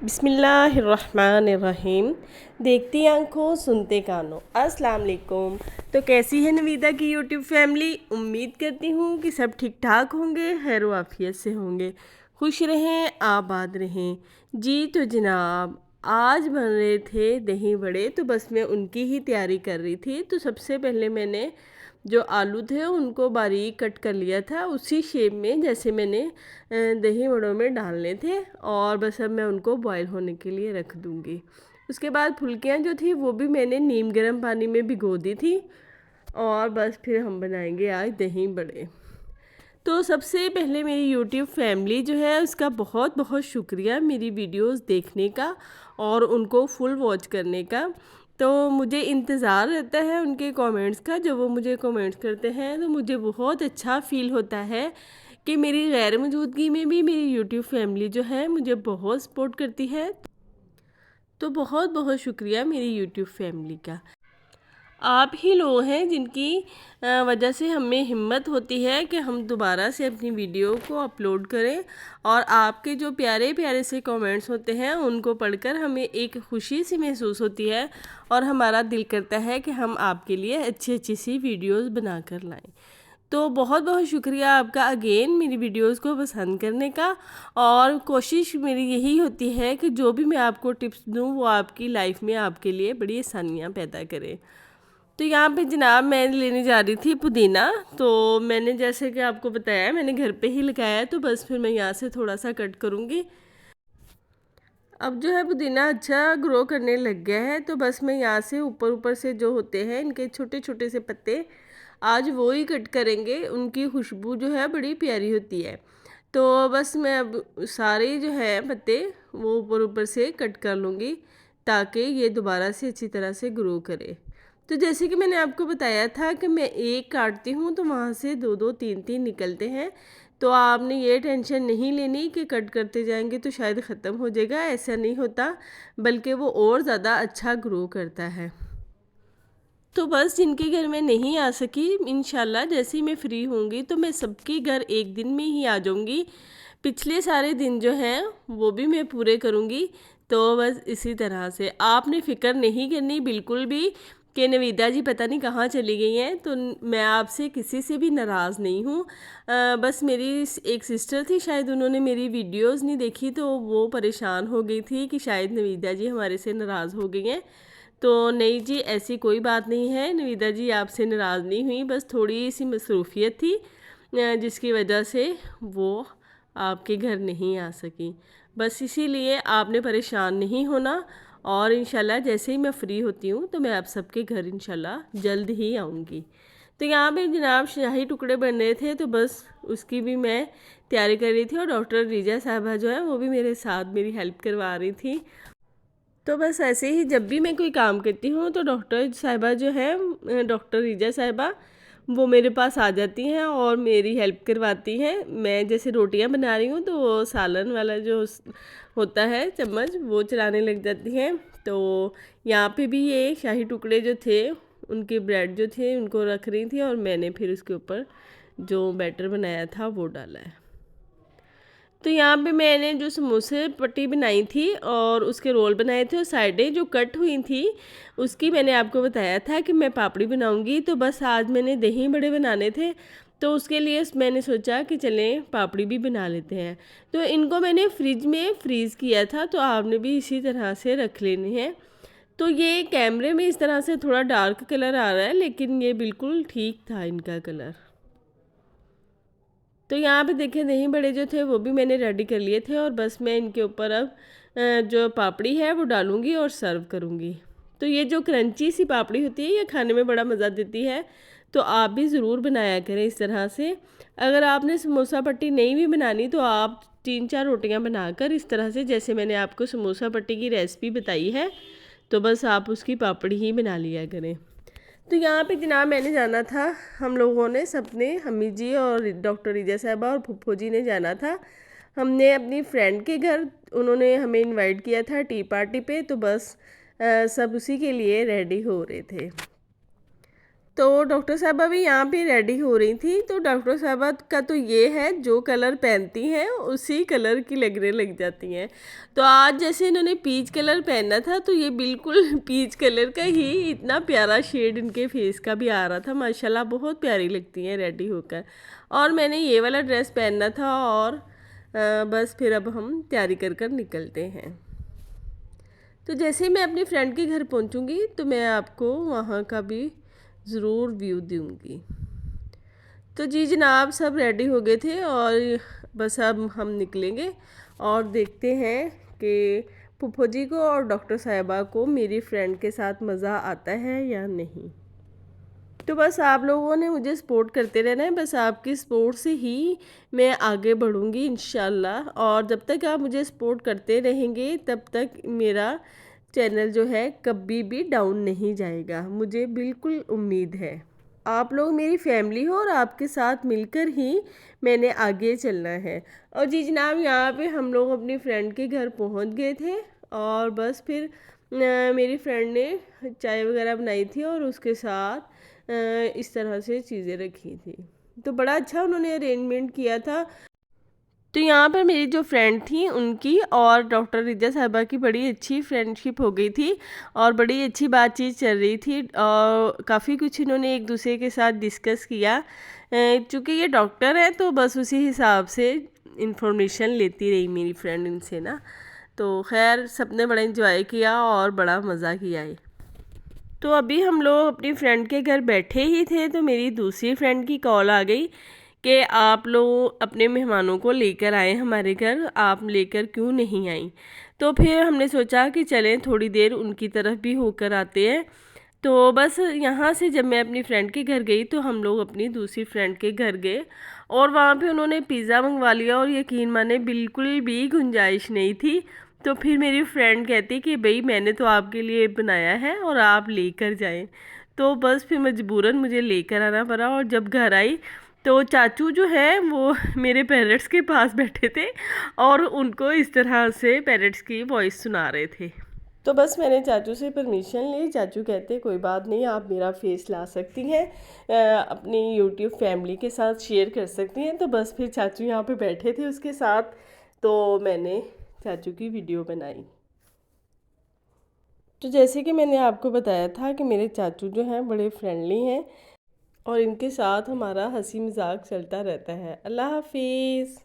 बिस्मिल्लाहिर्रहमानिर्रहीम। देखती आंखों सुनते कानों, अस्सलाम वालेकुम। तो कैसी है नवीदा की यूट्यूब फैमिली। उम्मीद करती हूँ कि सब ठीक ठाक होंगे, खैर वाफियत से होंगे, खुश रहें, आबाद रहें। जी तो जनाब, आज बन रहे थे दही बड़े, तो बस मैं उनकी ही तैयारी कर रही थी। तो सबसे पहले मैंने जो आलू थे उनको बारीक कट कर लिया था, उसी शेप में जैसे मैंने दही बड़ों में डालने थे। और बस अब मैं उनको बॉईल होने के लिए रख दूँगी। उसके बाद फुल्कियाँ जो थी वो भी मैंने नीम गर्म पानी में भिगो दी थी। और बस फिर हम बनाएंगे आज दही बड़े। तो सबसे पहले मेरी यूट्यूब फैमिली जो है उसका बहुत बहुत शुक्रिया मेरी वीडियोस देखने का और उनको फुल वॉच करने का। तो मुझे इंतज़ार रहता है उनके कमेंट्स का, जब वो मुझे कमेंट्स करते हैं तो मुझे बहुत अच्छा फ़ील होता है कि मेरी गैर मौजूदगी में भी मेरी यूट्यूब फैमिली जो है मुझे बहुत सपोर्ट करती है। तो बहुत बहुत शुक्रिया मेरी यूट्यूब फैमिली का। आप ही लोग हैं जिनकी वजह से हमें हिम्मत होती है कि हम दोबारा से अपनी वीडियो को अपलोड करें। और आपके जो प्यारे प्यारे से कमेंट्स होते हैं उनको पढ़कर हमें एक खुशी सी महसूस होती है और हमारा दिल करता है कि हम आपके लिए अच्छी अच्छी सी वीडियोस बनाकर लाएं। तो बहुत बहुत शुक्रिया आपका अगेन मेरी वीडियोस को पसंद करने का। और कोशिश मेरी यही होती है कि जो भी मैं आपको टिप्स दूं वो आपकी लाइफ में आपके लिए बड़ी आसानियां पैदा करे। तो यहाँ पे जनाब मैं लेने जा रही थी पुदीना। तो मैंने जैसे कि आपको बताया मैंने घर पे ही लगाया है, तो बस फिर मैं यहाँ से थोड़ा सा कट करूँगी। अब जो है पुदीना अच्छा ग्रो करने लग गया है, तो बस मैं यहाँ से ऊपर ऊपर से जो होते हैं इनके छोटे छोटे से पत्ते आज वो ही कट करेंगे। उनकी खुशबू जो है बड़ी प्यारी होती है। तो बस मैं अब सारे जो है पत्ते वो ऊपर ऊपर से कट कर लूँगी ताकि ये दोबारा से अच्छी तरह से ग्रो करे। तो जैसे कि मैंने आपको बताया था कि मैं एक काटती हूँ तो वहाँ से दो दो तीन तीन निकलते हैं। तो आपने ये टेंशन नहीं लेनी कि कट करते जाएंगे तो शायद ख़त्म हो जाएगा, ऐसा नहीं होता, बल्कि वो और ज़्यादा अच्छा ग्रो करता है। तो बस जिनके घर में नहीं आ सकी, इंशाल्लाह जैसे ही मैं फ्री होंगी तो मैं सबके घर एक दिन में ही आ जाऊंगी। पिछले सारे दिन जो हैं वो भी मैं पूरे करूंगी। तो बस इसी तरह से आपने फ़िक्र नहीं करनी बिल्कुल भी कि नवीदा जी पता नहीं कहाँ चली गई हैं। तो मैं आपसे किसी से भी नाराज़ नहीं हूँ। बस मेरी एक सिस्टर थी, शायद उन्होंने मेरी वीडियोस नहीं देखी तो वो परेशान हो गई थी कि शायद नवीदा जी हमारे से नाराज़ हो गई हैं। तो नहीं जी, ऐसी कोई बात नहीं है, नवीदा जी आपसे नाराज़ नहीं हुई, बस थोड़ी सी मसरूफियत थी जिसकी वजह से वो आपके घर नहीं आ सकी। बस इसीलिए आपने परेशान नहीं होना। और इंशाल्लाह जैसे ही मैं फ़्री होती हूँ तो मैं आप सबके घर इंशाल्लाह जल्द ही आऊँगी। तो यहाँ पे जनाब शाही टुकड़े बन रहे थे, तो बस उसकी भी मैं तैयारी कर रही थी और डॉक्टर रिजा साहबा जो है वो भी मेरे साथ मेरी हेल्प करवा रही थी। तो बस ऐसे ही जब भी मैं कोई काम करती हूँ तो डॉक्टर साहिबा जो है, डॉक्टर रिजा साहिबा, वो मेरे पास आ जाती हैं और मेरी हेल्प करवाती हैं। मैं जैसे रोटियां बना रही हूँ तो वो सालन वाला जो होता है चम्मच वो चलाने लग जाती हैं। तो यहाँ पे भी ये शाही टुकड़े जो थे उनके ब्रेड जो थे उनको रख रही थी और मैंने फिर उसके ऊपर जो बैटर बनाया था वो डाला है। तो यहाँ पे मैंने जो समोसे पट्टी बनाई थी और उसके रोल बनाए थे और साइडें जो कट हुई थी उसकी मैंने आपको बताया था कि मैं पापड़ी बनाऊंगी। तो बस आज मैंने दही बड़े बनाने थे तो उसके लिए मैंने सोचा कि चलें पापड़ी भी बना लेते हैं। तो इनको मैंने फ्रिज में फ्रीज़ किया था, तो आपने भी इसी तरह से रख लेने हैं। तो ये कैमरे में इस तरह से थोड़ा डार्क कलर आ रहा है लेकिन ये बिल्कुल ठीक था इनका कलर। तो यहाँ पे देखें दही बड़े जो थे वो भी मैंने रेडी कर लिए थे और बस मैं इनके ऊपर अब जो पापड़ी है वो डालूँगी और सर्व करूँगी। तो ये जो क्रंची सी पापड़ी होती है ये खाने में बड़ा मज़ा देती है, तो आप भी ज़रूर बनाया करें इस तरह से। अगर आपने समोसा पट्टी नहीं भी बनानी तो आप 3-4 रोटियां बनाकर इस तरह से, जैसे मैंने आपको समोसा पट्टी की रेसिपी बताई है, तो बस आप उसकी पापड़ी ही बना लिया करें। तो यहाँ पे जनाब मैंने जाना था, हम लोगों ने सबने, अम्मी जी और डॉक्टर रिजा साहबा और फुफ्फो जी ने जाना था। हमने अपनी फ्रेंड के घर, उन्होंने हमें इनवाइट किया था टी पार्टी पे, तो बस सब उसी के लिए रेडी हो रहे थे। तो डॉक्टर साहबा भी यहाँ पे रेडी हो रही थी। तो डॉक्टर साहबा का तो ये है, जो कलर पहनती हैं उसी कलर की लगने लग जाती हैं। तो आज जैसे इन्होंने पीच कलर पहना था, तो ये बिल्कुल पीच कलर का ही इतना प्यारा शेड इनके फेस का भी आ रहा था। माशाल्लाह बहुत प्यारी लगती हैं रेडी होकर। और मैंने ये वाला ड्रेस पहनना था, और बस फिर अब हम तैयारी कर कर निकलते हैं। तो जैसे ही मैं अपनी फ्रेंड के घर पहुंचूंगी तो मैं आपको वहाँ का भी ज़रूर व्यू दूंगी। तो जी जनाब, सब रेडी हो गए थे और बस अब हम निकलेंगे और देखते हैं कि फूफो जी को और डॉक्टर साहिबा को मेरी फ्रेंड के साथ मज़ा आता है या नहीं। तो बस आप लोगों ने मुझे सपोर्ट करते रहना है, बस आपकी सपोर्ट से ही मैं आगे बढ़ूंगी इंशाल्लाह। और जब तक आप मुझे सपोर्ट करते रहेंगे तब तक मेरा चैनल जो है कभी भी डाउन नहीं जाएगा, मुझे बिल्कुल उम्मीद है। आप लोग मेरी फैमिली हो और आपके साथ मिलकर ही मैंने आगे चलना है। और जी जनाब, यहाँ पे हम लोग अपनी फ्रेंड के घर पहुँच गए थे और बस फिर मेरी फ्रेंड ने चाय वगैरह बनाई थी और उसके साथ इस तरह से चीज़ें रखी थी। तो बड़ा अच्छा उन्होंने अरेंजमेंट किया था। तो यहाँ पर मेरी जो फ्रेंड थी उनकी और डॉक्टर रिजा साहिबा की बड़ी अच्छी फ्रेंडशिप हो गई थी और बड़ी अच्छी बातचीत चल रही थी और काफ़ी कुछ इन्होंने एक दूसरे के साथ डिस्कस किया। चूँकि ये डॉक्टर है तो बस उसी हिसाब से इंफॉर्मेशन लेती रही मेरी फ्रेंड इनसे ना। तो खैर सबने बड़ा इंजॉय किया और बड़ा मज़ा किया है। तो अभी हम लोग अपनी फ्रेंड के घर बैठे ही थे तो मेरी दूसरी फ्रेंड की कॉल आ गई कि आप लोग अपने मेहमानों को लेकर आए हमारे घर, आप लेकर क्यों नहीं आई। तो फिर हमने सोचा कि चलें थोड़ी देर उनकी तरफ भी होकर आते हैं। तो बस यहाँ से जब मैं अपनी फ्रेंड के घर गई तो हम लोग अपनी दूसरी फ्रेंड के घर गए और वहाँ पे उन्होंने पिज़्ज़ा मंगवा लिया और यकीन माने बिल्कुल भी गुंजाइश नहीं थी। तो फिर मेरी फ्रेंड कहती कि भाई मैंने तो आपके लिए बनाया है और आप लेकर जाएं। तो बस फिर मजबूरन मुझे लेकर आना पड़ा। और जब घर आई तो चाचू जो है वो मेरे पेरेंट्स के पास बैठे थे और उनको इस तरह से पेरेंट्स की वॉइस सुना रहे थे। तो बस मैंने चाचू से परमिशन ली। चाचू कहते कोई बात नहीं, आप मेरा फेस ला सकती हैं, अपनी यूट्यूब फैमिली के साथ शेयर कर सकती हैं। तो बस फिर चाचू यहाँ पे बैठे थे उसके साथ, तो मैंने चाचू की वीडियो बनाई। तो जैसे कि मैंने आपको बताया था कि मेरे चाचू जो हैं बड़े फ्रेंडली हैं और इनके साथ हमारा हंसी मजाक चलता रहता है। अल्लाह हाफिज़।